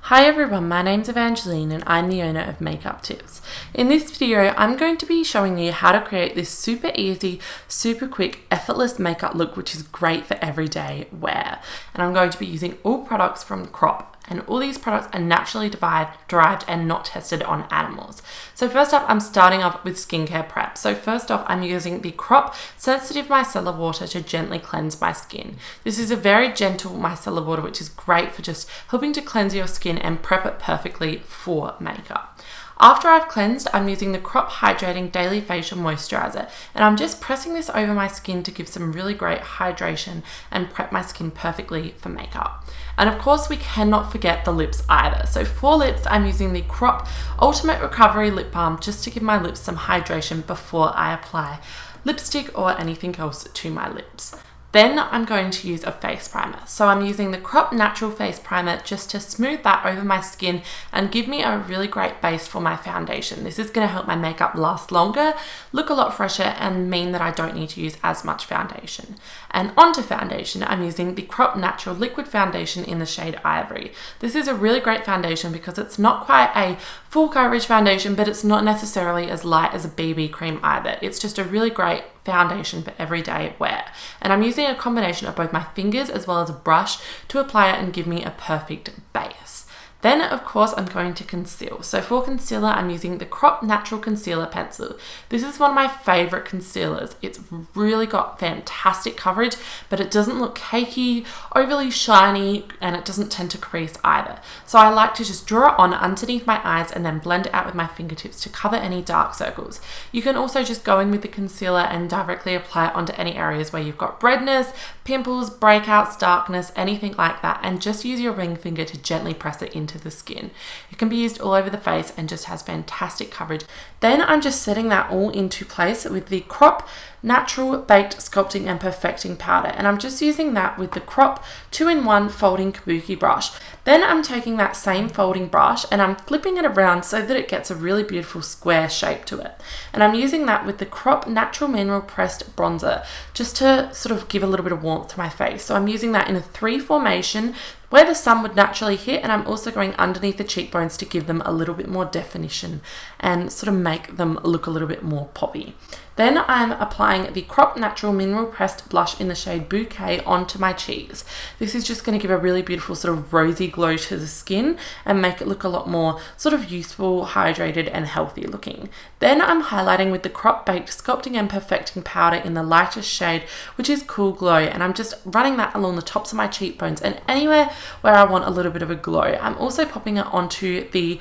Hi everyone, my name's Evangeline and I'm the owner of Makeup Tips. In this video, I'm going to be showing you how to create this super easy, super quick, effortless makeup look which is great for everyday wear. And I'm going to be using all products from Crop. And all these products are naturally derived and not tested on animals. So first up, I'm starting off with skincare prep. So first off, I'm using the Crop Sensitive Micellar Water to gently cleanse my skin. This is a very gentle micellar water which is great for just helping to cleanse your skin and prep it perfectly for makeup. After I've cleansed, I'm using the Crop Hydrating Daily Facial Moisturizer, and I'm just pressing this over my skin to give some really great hydration and prep my skin perfectly for makeup. And of course, we cannot forget the lips either. So for lips, I'm using the Crop Ultimate Recovery Lip Balm just to give my lips some hydration before I apply lipstick or anything else to my lips. Then I'm going to use a face primer. So I'm using the Crop Natural Face Primer just to smooth that over my skin and give me a really great base for my foundation. This is going to help my makeup last longer, look a lot fresher, and mean that I don't need to use as much foundation. And onto foundation, I'm using the Crop Natural Liquid Foundation in the shade Ivory. This is a really great foundation because it's not quite a full coverage foundation, but it's not necessarily as light as a BB cream either. It's just a really great foundation for everyday wear. And I'm using a combination of both my fingers as well as a brush to apply it and give me a perfect base. Then, of course, I'm going to conceal. So for concealer, I'm using the Crop Natural Concealer Pencil. This is one of my favorite concealers. It's really got fantastic coverage, but it doesn't look cakey, overly shiny, and it doesn't tend to crease either. So I like to just draw it on underneath my eyes and then blend it out with my fingertips to cover any dark circles. You can also just go in with the concealer and directly apply it onto any areas where you've got redness, pimples, breakouts, darkness, anything like that, and just use your ring finger to gently press it into the skin. It can be used all over the face and just has fantastic coverage. Then I'm just setting that all into place with the Crop Natural Baked Sculpting and Perfecting Powder, and I'm just using that with the Crop 2-in-1 Folding Kabuki Brush. Then I'm taking that same folding brush and I'm flipping it around so that it gets a really beautiful square shape to it. And I'm using that with the Crop Natural Mineral Pressed Bronzer just to sort of give a little bit of warmth to my face. So I'm using that in a 3 formation where the sun would naturally hit, and I'm also going underneath the cheekbones to give them a little bit more definition and sort of make them look a little bit more poppy. Then I'm applying the Crop Natural Mineral Pressed Blush in the shade Bouquet onto my cheeks. This is just going to give a really beautiful sort of rosy glow to the skin and make it look a lot more sort of youthful, hydrated, and healthy looking. Then I'm highlighting with the Crop Baked Sculpting and Perfecting Powder in the lightest shade, which is Cool Glow, and I'm just running that along the tops of my cheekbones and anywhere where I want a little bit of a glow. I'm also popping it onto the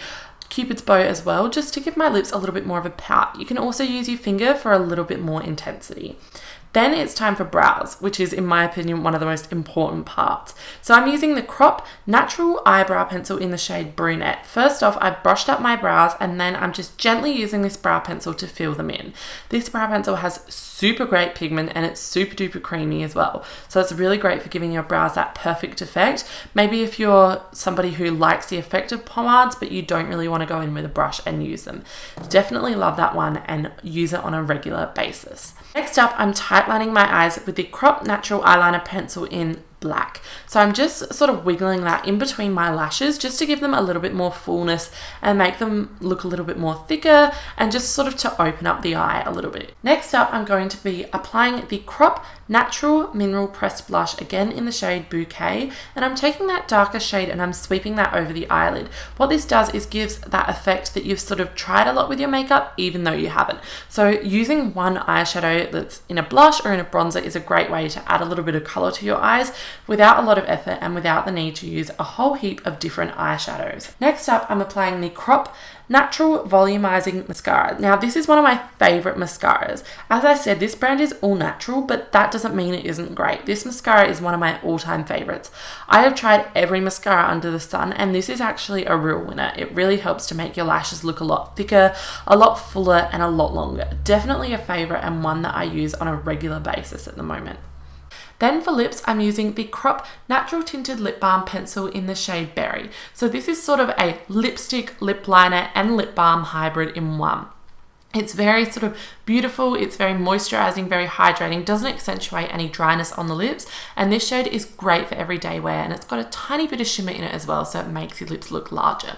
Cupid's bow as well, just to give my lips a little bit more of a pout. You can also use your finger for a little bit more intensity. Then it's time for brows, which is, in my opinion, one of the most important parts. So I'm using the Crop Natural Eyebrow Pencil in the shade Brunette. First off, I've brushed up my brows and then I'm just gently using this brow pencil to fill them in. This brow pencil has super great pigment and it's super duper creamy as well. So it's really great for giving your brows that perfect effect. Maybe if you're somebody who likes the effect of pomades, but you don't really want to go in with a brush and use them. Definitely love that one and use it on a regular basis. Next up, I'm tightlining my eyes with the Crop Natural Eyeliner Pencil in Black. So I'm just sort of wiggling that in between my lashes just to give them a little bit more fullness and make them look a little bit more thicker and just sort of to open up the eye a little bit. Next up, I'm going to be applying the Crop Natural Mineral Pressed Blush again in the shade Bouquet, and I'm taking that darker shade and I'm sweeping that over the eyelid. What this does is gives that effect that you've sort of tried a lot with your makeup even though you haven't. So using one eyeshadow that's in a blush or in a bronzer is a great way to add a little bit of color to your eyes without a lot of effort and without the need to use a whole heap of different eyeshadows. Next up, I'm applying the Crop Natural Volumizing Mascara. Now, this is one of my favorite mascaras. As I said, this brand is all natural, but that doesn't mean it isn't great. This mascara is one of my all-time favorites. I have tried every mascara under the sun, and this is actually a real winner. It really helps to make your lashes look a lot thicker, a lot fuller, and a lot longer. Definitely a favorite and one that I use on a regular basis at the moment. Then for lips, I'm using the Crop Natural Tinted Lip Balm Pencil in the shade Berry. So this is sort of a lipstick, lip liner, and lip balm hybrid in one. It's very sort of beautiful, it's very moisturizing, very hydrating, doesn't accentuate any dryness on the lips, and this shade is great for everyday wear, and it's got a tiny bit of shimmer in it as well, so it makes your lips look larger.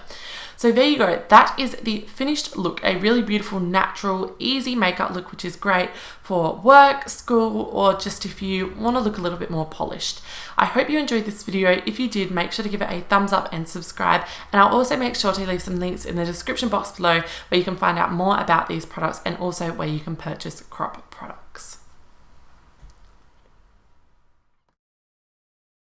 So there you go, that is the finished look, a really beautiful, natural, easy makeup look, which is great for work, school, or just if you want to look a little bit more polished. I hope you enjoyed this video. If you did, make sure to give it a thumbs up and subscribe, and I'll also make sure to leave some links in the description box below where you can find out more about these products and also where you can purchase crop